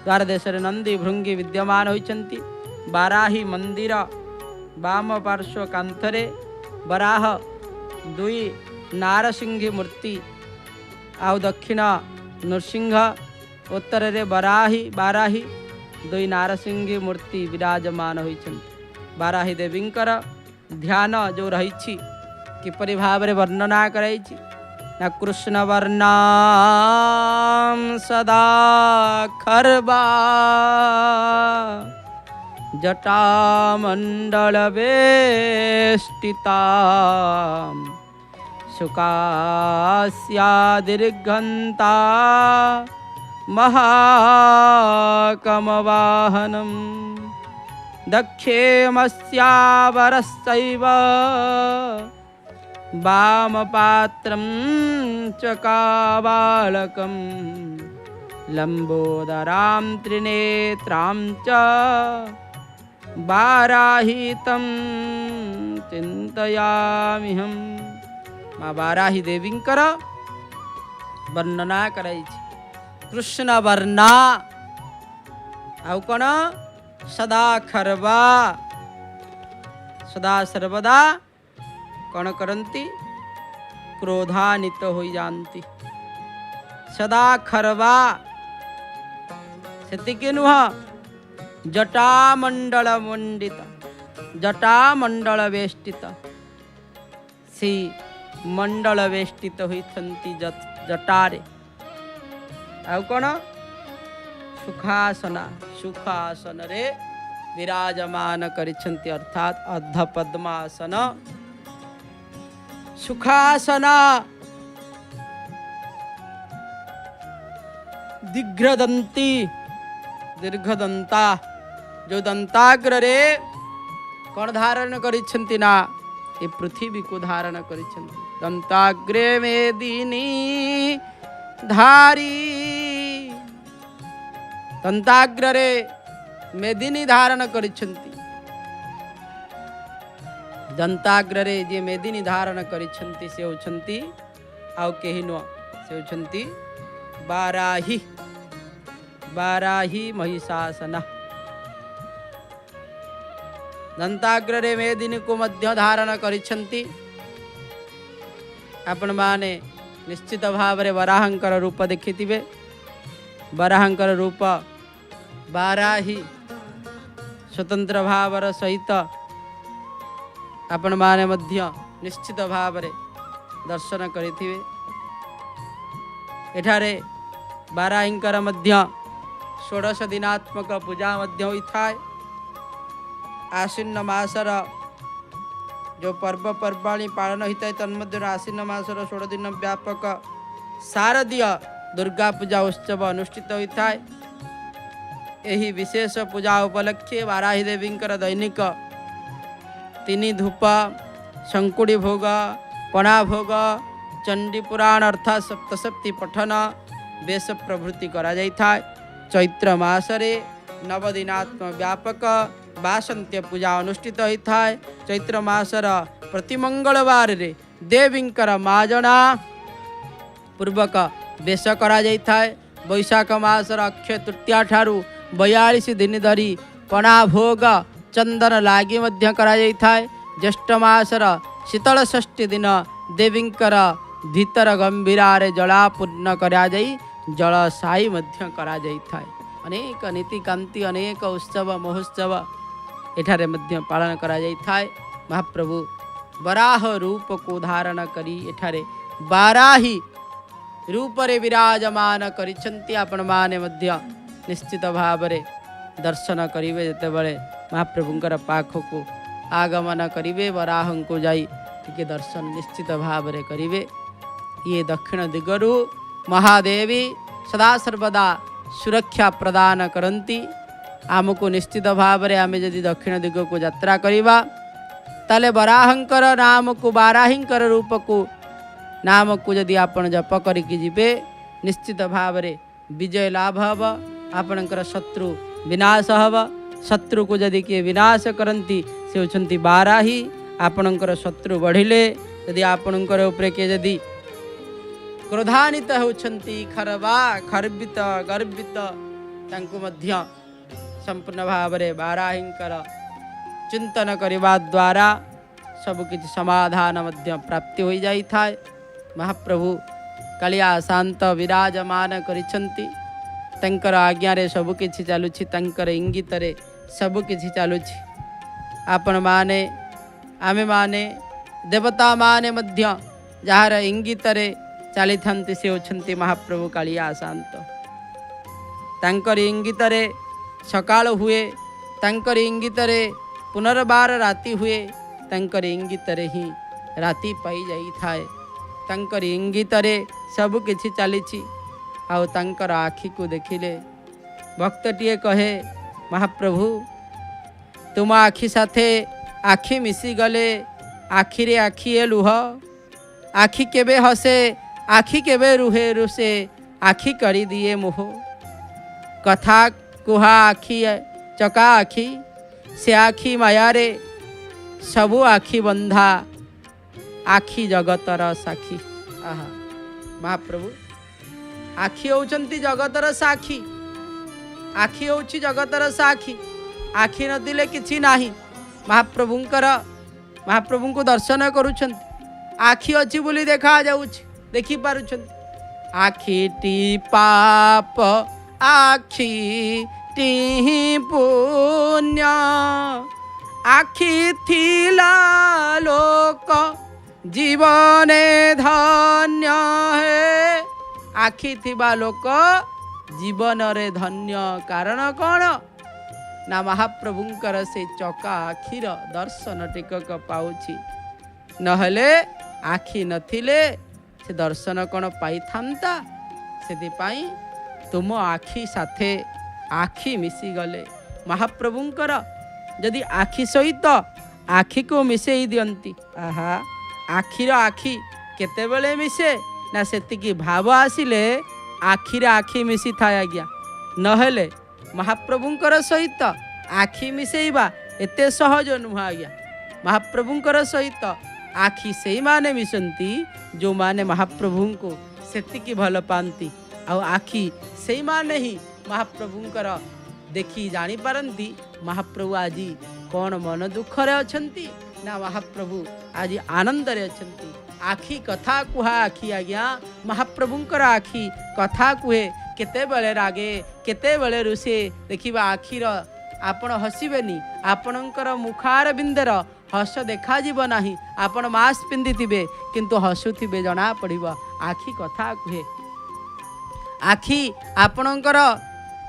द्वार देशरे नंदी भृंगी विद्यमान होइछंती। बाराही मंदिर वाम पार्श्व कांथरे बराह 2 नारसिंही मूर्ति आउ दक्षिण नृसिंह उत्तर रे बाराही 2 नारसिंही मूर्ति विराजमान होइछंती। बाराही देवींकर ध्यान जो रही किपरि भाव वर्णना कराइछि न कृष्ण वर्णां सदा खर्वा जटामण्डल वेष्टिता शुकास्या दीर्घन्ता महाकमवाहनम् दक्षेमस्यावरस्सैव वामपात्रं च काबालकं लंबोदरां त्रिनेत्रां च बाराहितं चिंतयाम्यहं। माँ बाराही देवींकर वर्णना कराई कृष्ण वर्णा आउ कौन सदा खरवा सदा सर्वदा कौन करती क्रोधान्वित हो जाती। सदा खरवा सेतिके नुह जटामंडल मंडित जटामंडल वेष्टित सी मंडल वेष्टित होती जटारे आउ कौन सुखासन रे विराजमान करिछंती अर्थात अर्ध पद्मासन सुखासन दीर्घदंता जो दंताग्र रे कौन धारण करिछंती ना ये पृथ्वी को धारण करिछंती। दंताग्रे मेदिनी धारी दंताग्र रे मेदिनी धारण करिछंती। दंताग्र रे जे मेदिनी धारण करिछंती से होछंती आउ केही नुह से होछंती बाराही महिषासना। दंताग्र रे मेदिनी को मध्य धारण करिछंती। आपण माने निश्चित भाव रे वराहंकर रूप देखिथिबे। वराहंकर रूप बाराही स्वतंत्र भावर सहित आपण माने मध्य निश्चित भाव रे दर्शन करिथिबे। एठारे बाराहींकर मध्य 16 दिनात्मक पूजा मध्य होइथाय। आश्विन मासर जो पर्व पर्वाणी पालन होता है तन्मध्य आश्विन मासर 16 दिन व्यापक शारदीय दुर्गा पूजा उत्सव अनुष्ठित होता है। यही विशेष पूजा उपलक्षे बाराही देवींकर दैनिक 3 धूप शंकुड़ी भोग पणा भोग चंडी पुराण अर्थात सप्तशती पठन बेश प्रभृति करा जाइथा। चैत्र मासरे 9 दिनात्म व्यापक बासंत्य पूजा अनुष्ठित होता है। चैत्र मासर प्रति मंगलवार रे देवींकर माजना पूर्वक बेश करा जाइथा है। बैशाख मासर अक्षय तृतीया ठारू 42 दिन धरी पणा भोग चंदन लागी मध्य करा जाइथा है। ज्येष्ठ मासर शीतल षष्ठी दिन देवींकर भीतर गंभीरारे जलापूर्ण करा जाई जलसाई मध्य करा जाइथा है। अनेक नीतिकांति अनेक उत्सव महोत्सव एठारे मध्य पालन करा जाइथा है। महाप्रभु बराह रूप को धारण करी एठारे बाराही रूपरे विराजमान करिछंती आपण माने मध्य निश्चित भावरे दर्शन करिवे जते बेले महाप्रभुंकर पाखकु आगमन करिवे वराहंकु जाई टिके दर्शन निश्चित भावरे करिवे। ये दक्षिण दिगरु महादेवी सदा सर्वदा सुरक्षा प्रदान करती। आमको निश्चित भावरे आमे जदि दक्षिण दिग को यात्रा करिबा ताले वराहंकर नाम को बाराहिंकर रूप को नाम को जदि आपण जप करिकी जिबे निश्चित भावरे विजय लाभ हब आपणकर शत्रु विनाश हब। शत्रु को जदि किए विनाश करती से होचंती बाराही। आपणकर शत्रु बढ़िले यदि आपणकर उपरे किए जदि क्रोधान्वित होचंती खर्बित गर्वित तांको मध्य संपूर्ण भावरे बाराहिंकर चिंतन करने द्वारा सबकि समाधान मध्य प्राप्ति हो जाई थाए। महाप्रभु कालिया शांत विराजमान करिछंती तंकर आज्ञारे सबकि चलुछि तंकर इंगितरे सबकि चलुछि। आपण माने आमे माने देवता माने मध्य जार इंगितरे चली थांती से होछंती महाप्रभु कालिया शांत। तंकर इंगितरे सकाळ हुए तंकर इंगितरे पुनर्बार राति हुए तंकर इंगितरे ही राति पाई जाई थाए। तंकर इंगितरे सब किछि चलीछि आउ तंकर आखि को देखिले भक्तटिए कहे महाप्रभु तुम आखि साथे आखि मिसी गले आखिरे आखिए लुह आखि केबे हसे आखि केबे रुहे रुसे आखि करी दिए मोह। कथा कुहा आखि चका आखि से आखि मायारे सबु आखि बंधा आखि जगतर साखी। आहा महाप्रभु आखि होचंती जगतर साखी। आखि होची जगतर साखी। आखि नदिले किछि नाही। महाप्रभुंको दर्शन करूछंती आखि अछि बोली देखा जाउछि देखि पारुछंती। आखि टी पाप आखि टी पुण्य आखि थिला लोक जीवने धन्य है। आखि थिबा लोक जीवन रे धन्य कारण कौन ना महाप्रभुंकर से चका आखिर दर्शन टिकक पाउछि। नहले आखि नथिले से दर्शन कौन पाई थांता। सेति पाई तुम आखि साथे आखि मिसी गले महाप्रभुंकर जदि आखि सहित आखि को मिसेई दियंती। आहा आखिर आखि केतेबेले मिसे ना सेतिकी भाव आसिले आखिरे आखि मिसी थाए आज्ञा। नहेले महाप्रभुंकर सहित आखि मिसेइबा एते सहज नुह आज्ञा। महाप्रभुंकर सहित आखि सेई माने मिसंती जो माने महाप्रभुंको सेतिकी भल पांती। आउ आखि सेई माने ही महाप्रभुंकर देखी जानी पारंती महाप्रभु आज कौन मन दुख रे अछंती ना महाप्रभु आज आनंद रे अछंती। आखि कथा कुहा आखि आज्ञा महाप्रभुंकर आखि कथा कुहे केते बेले रागे केते बेले रुसे देखिबा आखिर आपण हसिबेनी आपणकर मुखार बिंदर हस देखा जीव नाही। आपण मास्क पिंधिथिबे किंतु हसुथिबे जना पड़िबो आखि कथा कुहे। आखि आपणकर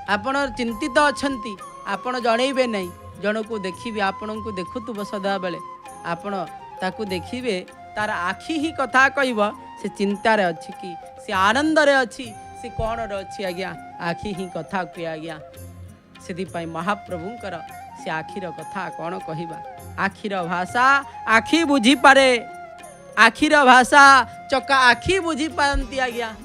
आपण चिंतित अछंती आपण जणैबे नहीं जणको देखिबे आपणको देखुथुब सदा बेले आपण ताकू देखिबे तार आखि ही कथा कहब से चिंतार अच्छी कि से आनंद रे अच्छी से कौन रे अच्छी आज्ञा आखि ही कथा कुहे आज्ञा। से महाप्रभुंकर से आखिर कथा कौन कहबा। आखिर भाषा आखि बुझी पारे आखिर भाषा चका आखि बुझी पारंती आज्ञा।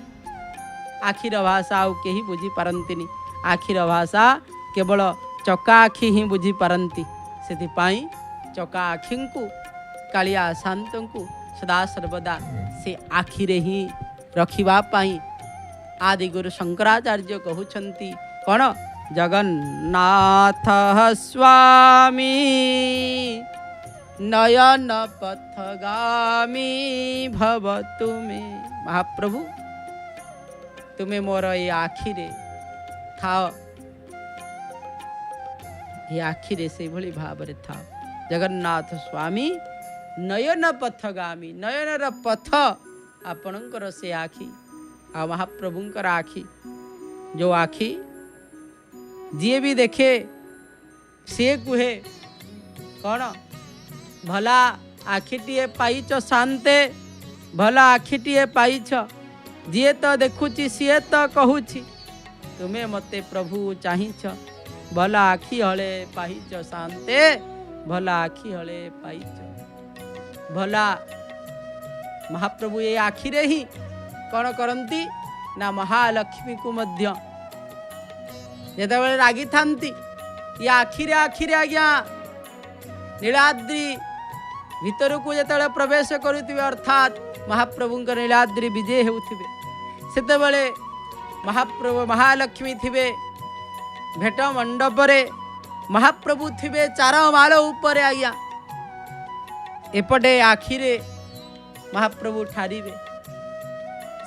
आखिर भाषा आउ केही बुझी पारंतिनी। आखिर भाषा केवल चका आखि ही बुझी पारंती। सेथिपाई चका आखि को कालिया शांत को सदा सर्वदा से आखिरे ही रखिबा पाई आदि गुरु शंकराचार्य कहउछंती कौन जगन्नाथ स्वामी नयन पथगामी भव तुमे। महाप्रभु तुम्हें मोर ये आखिरे थाओ ये आखिरे से भली भावरे थाओ। जगन्नाथ स्वामी नयन पथगामी नयनर पथ आपणकर से आखि आ महाप्रभुंकर आखि जो आखि जी भी देखे सी कुहे कौन भला आखिटे पाइच शांते भला आखिटे पाइच जी तो देखुची सी तो कहूची तुम्हें मते प्रभु चाहिछ भला आखि हले पाइच शांते भला आखि हले पाइच भला महाप्रभु ये आखिरे ही कौन करती ना महालक्ष्मी को मध्य जेते रागी थांती ये आखिरे आखिरे आज्ञा नीलाद्री भीतर को जो प्रवेश करुवे अर्थात महाप्रभु नीलाद्री विजय होउथिबे सेते बेले महाप्रभु महालक्ष्मी थिबे भेट मंडप रे महाप्रभु थिबे चार माल ऊपर आज्ञा एपटे आखिरे महाप्रभु ठारिबे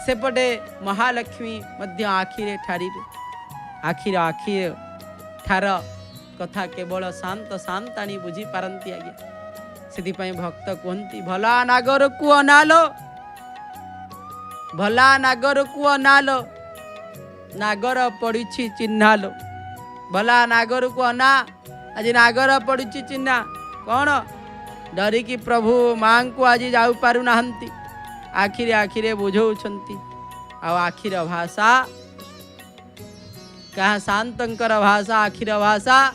सेपटे महालक्ष्मी मध्य आखिरे ठारिबे आखिर आखिर ठार कथा केवल शांत शांताणी बुझी पारती आज्ञा से भक्त कहती भला नागर को अनालो भला नागर को अनालो नागर पड़ी चिन्हालो भला नागर को अना आज नागर पड़ी चिन्हा कौन डरिकी प्रभु माँ को आज जाऊ पारु नाहंती आखिरे आखिरे बुझौछंती आ आखिर भाषा क्या शांतर भाषा आखिर भाषा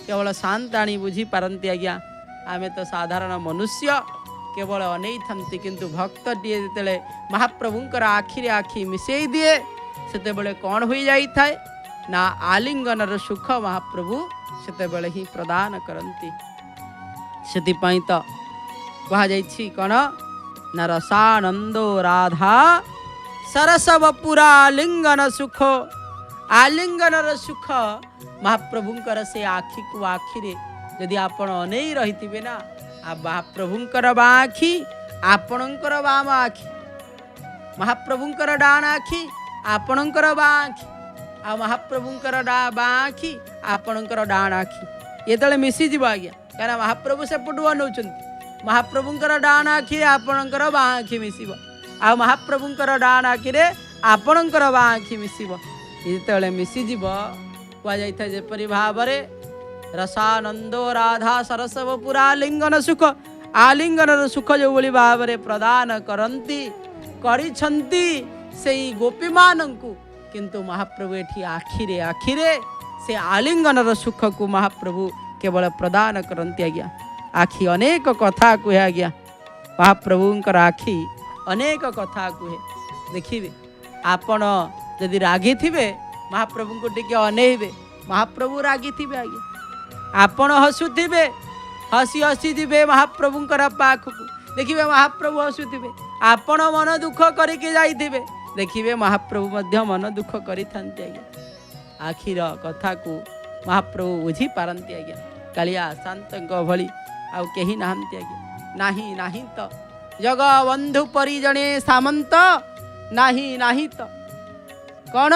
केवल शांताणी बुझी पारती आज्ञा आमे तो साधारण मनुष्य केवल अनै थांती किंतु भक्त टीए जेतेले महाप्रभुंकर आखिरे आखि मिसेई दिए सेते बेले कौन हो जाई थाए ना आलिंगनर सुख महाप्रभु सेते बेले ही प्रदान करती सेति पई तो कहा जाइछि कौन ना रसानंदो राधा सरसव पुरा आलिंगन सुख आलिंगनर सुख महाप्रभुंकर से आखि को आखिरे यदि आपण अनै रही ना आ महाप्रभुंकर बाखि आपणकर बाम आखि महाप्रभुंकर डाण आखि आपणकर बाखि आ महाप्रभुंकर बाखि आपणकर डाण आखि ये मिसीज आज्ञा क्या महाप्रभु सेपटू अनौछंती महाप्रभुंकर डाण आखि आपणकर बाखि मिसिब आ महाप्रभुंकर डाण आखि आपणकर बाखि मिसिब ये मिसीज कह जाए जेपरी भाव रसानंदो राधा सरसव पुरा आलिंगन सुख आलिंगन सुख जो भली भाव प्रदान करती करिछंती सेई गोपी मानंकु किंतु महाप्रभु एठी आखिरे आखिरे से आलिंगन सुख को महाप्रभु केवल प्रदान करती आज्ञा आखि अनेक कथा कहे आज्ञा महाप्रभुंकर आखि अनेक कथा कहे देखिए आपण यदि रागी थिबे महाप्रभु को टिके अनेइबे महाप्रभु रागी थिबे आज्ञा आपण हसुथिबे हसी हसी दिबे महाप्रभुंकर पाखकु देखिबे महाप्रभु हसुथिबे आपण मन दुख करके जाइथिबे देखिबे महाप्रभु मध्य मन दुख करि थांती आज्ञा आखिर कथा को महाप्रभु बुझी पारती आज्ञा कालिया शांतंक भली आउ केही नाहंती आज्ञा नाही नाही तो जगबंधु परिजने सामंत नाही नाही तो कौन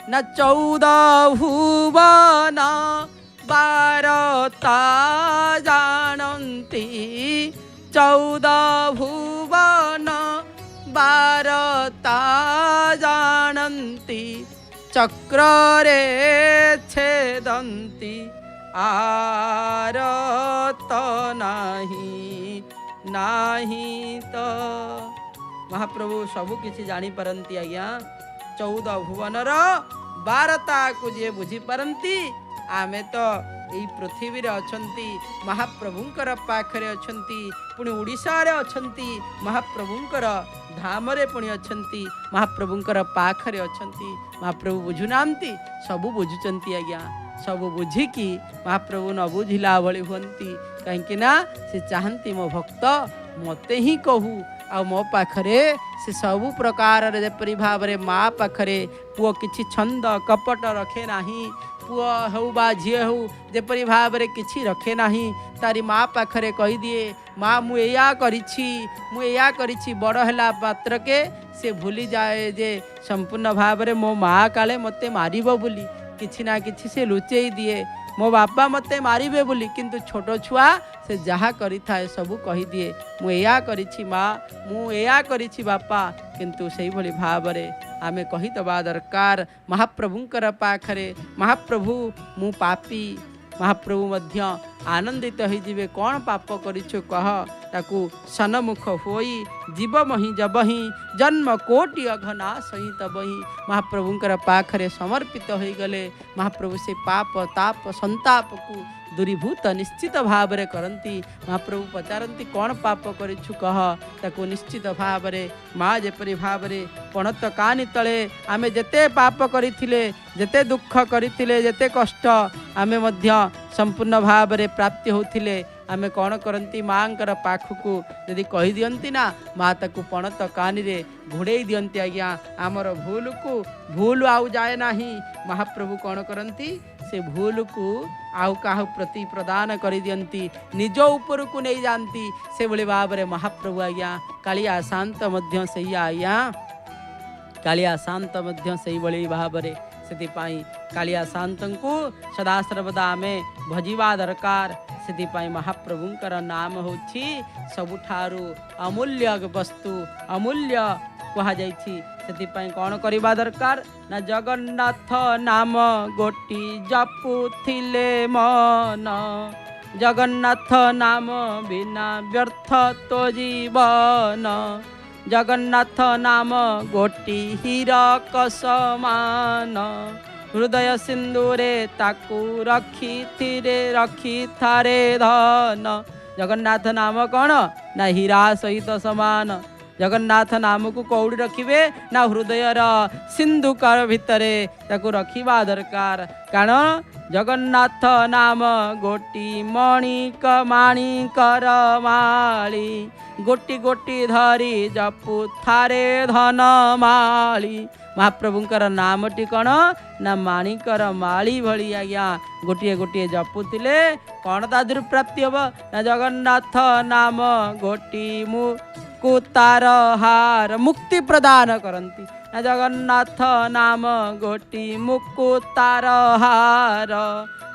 न 14 भुवन बारता जानती 14 भुवन बारता जानती चक्रे छेदंती आरत नाही नाही तो महाप्रभु सबु किछि जानी पारंती आज्ञा 14 भुवनर बारता को जे बुझी पारंती आमे तो यही पृथ्वी रे अछंती महाप्रभुंकर पाखरे अछंती पुणी ओडिशा रे अछंती महाप्रभुंकर धाम रे पुणी अछंती महाप्रभुंकर पाखरे अछंती महाप्रभु बुझुनांती सबु बुझुचंती आज्ञा सबु बुझिकी महाप्रभु न बुझिला भली हुंती कहीं ना से चाहती मो भक्त मते ही कहू आ मो पाखरे से सबु प्रकार जेपरी भाव रे माँ पाखरे पुओ किछि छंद कपट रखे नाही पुओ हौ बा झील हौ जेपरी भाव रे किछि रखे नाही तारी माँ पाखरे कही दिए माँ मु एया करिछि बड़ हैला पात्र के से भूली जाए जे संपूर्ण भाव रे मो माँ काले मते मारिबो बोली किछि ना किछि से लुचेई दिए मो बापा मते मारिबे बोली किंतु छोट छुआ से जहा करि थाए सबु कहि दिए मु एया करिछि माँ मु एया करिछि बापा किंतु सेहि भली भावरे आमे कहि दबा दरकार महाप्रभुंकर पाखरे महाप्रभु मु पापी महाप्रभु मध्य आनंदित हो जिवे कौन पाप करिछु कह ताकू सनमुख होई जीव मही जबही जन्म कोटि अघना सही तबही महाप्रभुंकर पाखरे समर्पित हो गले महाप्रभु से पाप ताप संताप को दूरीभूत निश्चित भाव रे करंती महाप्रभु पचारती कौन पाप करिछु कह ताकू निश्चित भाव रे माँ जेपरी भाव रे पणत कानी तले आमे जेते पाप करिथिले जेते दुख करिथिले जेते कष्ट आमे मध्य संपूर्ण भाव रे प्राप्ति होथिले आमे कौन करती माँकर पाखकू यदि कही दियंती ना माँ ताकू पणत कानी रे घोड़े दियंती आज्ञा आमर भूल को भूल आउ जाए नाही महाप्रभु कौन करती से भूल को आउ काहु प्रति प्रदान करि दियंती निज ऊपर को नहीं जानती से भली भाव रे महाप्रभु आज्ञा कालिया शांत मध्य सही आज्ञा कालिया शांत मध्य सही भली भाव रे सेतिपाई कालिया शांत को सदा सर्वदा आमे भजिबा दरकार सेतिपाई महाप्रभुंकर नाम होछि सबुठारु अमूल्य वस्तु अमूल्य कहा जाइछि सेतिपाई कौन करिबा दरकार ना जगन्नाथ नाम गोटी जपुथिले मन जगन्नाथ नाम बिना व्यर्थ तो जीवन जगन्नाथ नाम गोटी हीरक समान हृदय सिंदूरे ताकू रखी थारे धन जगन्नाथ नाम कौन ना हीरा सहित समान जगन्नाथ नाम को कौड़ी रखिबे ना हृदयर सिंधुकर भितरे ताकू रखिबा दरकार कारण जगन्नाथ नाम गोटी मणिक माणिकर माली गोटी गोटी धरी जपु थारे धन माली महाप्रभुंकर नामटी कौन ना माणिकर माली भली आज्ञा गोटे गोटे जपुथिले कौन तादुर प्राप्ति हम ना जगन्नाथ नाम गोटी मुकुतार हार मुक्ति प्रदान करती ना जगन्नाथ नाम गोटी मुकुतार हार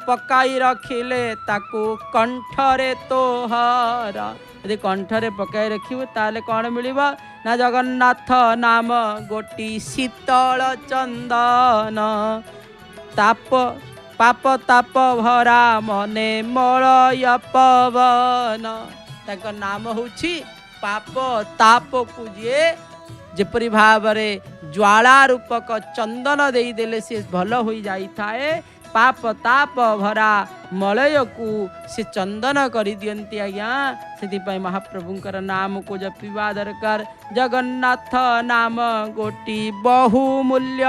पकाई रखिले ताकू कंठरे तोहर यदि कंठरे पकाई रखिबो ताले कौन मिलिबा ना जगन्नाथ नाम गोटी शीतल चंदन ताप पाप ताप भरा मने मलय पवन ताक नाम होछि पाप ताप को जे जेपरी भाव रे ज्वाला रूपक चंदन देई देले से भल होई जाई थाए पाप ताप भरा मलय को से चंदन करी दियंती आज्ञा से महाप्रभुंकर नाम को जपिबा दरकार जगन्नाथ नाम गोटी बहुमूल्य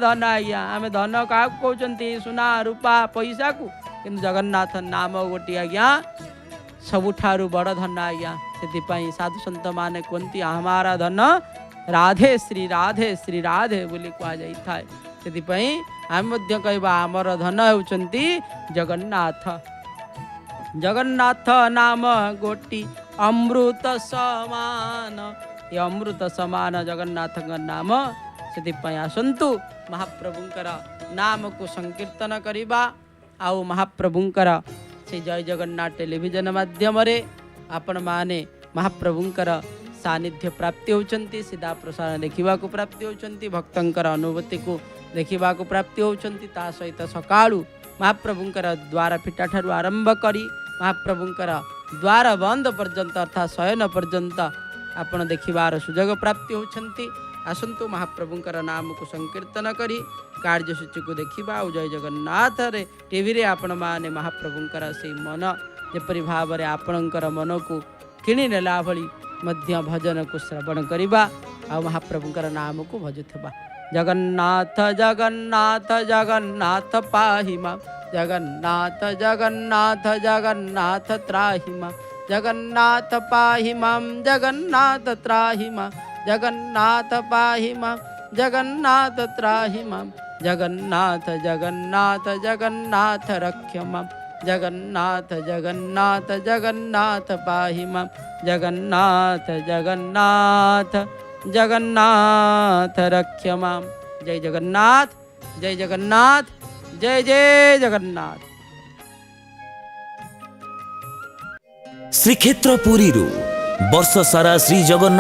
धन आज्ञा आम धन क्या कहते सुना रूपा पैसा को किंतु जगन्नाथ नाम गोटी आज्ञा सबुठारु बड़ धन आज्ञा से साधु संत माने कहती हमारा धन राधे श्री राधे बोली कह जाए से आम कहवा आमर धन होउचंती जगन्नाथ जगन्नाथ नाम गोटी अमृत समान ये अमृत समान जगन्नाथ नाम से आसंतु महाप्रभुंकर नाम को संकीर्तन करिबा आउ महाप्रभुंकर से जय जगन्नाथ टेलीविजन माध्यम आपण माने महाप्रभुंकर सानिध्य प्राप्ति होचंती सीधा प्रसारण देखा प्राप्ति होचंती भक्तंकर अनुभूति को देखा प्राप्ति होचंती ता सहित सकाळु महाप्रभुंकर द्वार फिटा ठारू आरंभ करी महाप्रभुंकर द्वार बंद पर्यंत अर्थात शयन पर्यंत आपण देखिबार सुजोग प्राप्ति होचंती आसंतु महाप्रभुंकर नाम को संकीर्तन करी कार्यसूची को देखा और जय जगन्नाथ रे टीवी रे आपण माने महाप्रभुंकर से मन जेपरी भाव रे आपणकर मन को किणी नेला भली मध्य भजन को श्रवण करिबा आ महाप्रभुंकर नाम को भजुथबा जगन्नाथ जगन्नाथ जगन्नाथ पाहि मां जगन्नाथ जगन्नाथ जगन्नाथ त्राहि मां जगन्नाथ पाहि मां जगन्नाथ त्राहि मां जगन्नाथ पाहि मां जगन्नाथ त्राहि मां जगन्नाथ जगन्नाथ जगन्नाथ रक्ष मां जगन्नाथ जगन्नाथ जगन्नाथ पाहि मां जगन्नाथ जगन्नाथ जगन्नाथ रक्ष मां जय जगन्नाथ जय जय जगन्नाथ। श्रीक्षेत्र पुरी वर्ष सारा श्री जगन्नाथ